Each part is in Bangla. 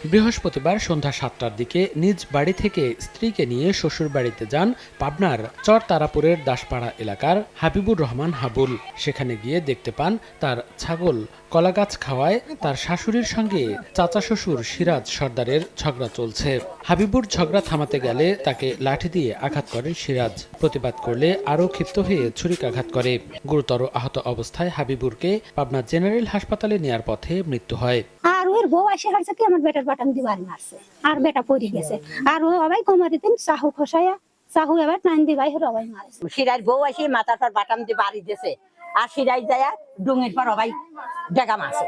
বৃহস্পতিবার সন্ধ্যা ৭টার দিকে নিজ বাড়ি থেকে স্ত্রীকে নিয়ে শ্বশুর বাড়িতে যান পাবনার চর তারাপুরের দাসপাড়া এলাকার হাবিবুর রহমান হাবুল। সেখানে গিয়ে দেখতে পান তার ছাগল কলাগাছ খাওয়ায় তার শাশুড়ির সঙ্গে চাচা শ্বশুর সিরাজ সর্দারের ঝগড়া চলছে। হাবিবুর ঝগড়া থামাতে গেলে তাকে লাঠি দিয়ে আঘাত করেন সিরাজ। প্রতিবাদ করলে আরও ক্ষিপ্ত হয়ে ছুরিকাঘাত করে। গুরুতর আহত অবস্থায় হাবিবুরকে পাবনা জেনারেল হাসপাতালে নেয়ার পথে মৃত্যু হয়। আর ওর বউ এসে হারছে কি আমার বেটার বাটাম দিয়ে বাড়ি মারছে, আর বেটা পড়ে গেছে। আর ও সবাই কোমরে দিন চাহু খসায়া চাহু এবার টাইম দিয়ে ভাই সবাই মারছে। সিরাজ বউ এসে মাথার পর বাটাম দিয়ে বাড়ি দিয়েছে, আর সিরাজ যায় ডুঙের পর সবাই ডেগা মারছে,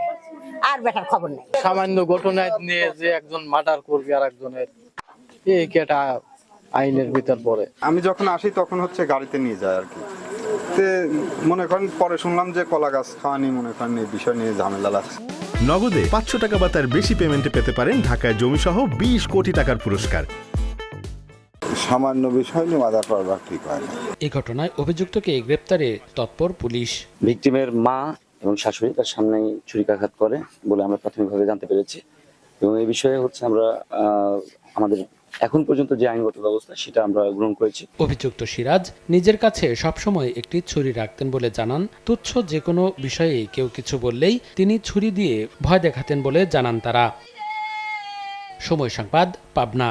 আর বেটার খবর নেই। সামান্য ঘটনা নিয়ে যে একজন মার্ডার করবে আর একজনের, এই কেটা আইনের ভিতর পড়ে। আমি যখন আসি তখন হচ্ছে গাড়িতে নিয়ে যায় আর কি। মনে করেন পরে শুনলাম যে কলা গাছ খাওয়ানি মনে করেন এই বিষয় নিয়ে ঝামেলা লাগছে। নগদে 500 টাকা বা তার বেশি পেমেন্টে পেতে পারেন ঢাকায় জমিসহ 20 কোটি টাকার পুরস্কার। সামান্য বিষয় নিয়ে মাথা পড়া ঠিক হয় না। এই ঘটনায় অভিযুক্তকে গ্রেপ্তারে তৎপর পুলিশ। ভিকটিমের মা এবং শাশুড়ি তার সামনেই ছুরিকাঘাত করে বলে আমরা প্রাথমিকভাবে জানতে পেরেছি, এবং এই বিষয়ে হচ্ছে আমরা আমাদের এখন পর্যন্ত যে আইনগত ব্যবস্থা সেটা আমরা গ্রহণ করেছি। অভিযুক্ত সিরাজ নিজের কাছে সবসময় একটি ছুরি রাখতেন বলে জানান। তুচ্ছ যে কোনো বিষয়ে কেউ কিছু বললেই তিনি ছুরি দিয়ে ভয় দেখাতেন বলে জানান তারা। সময় সংবাদ, পাবনা।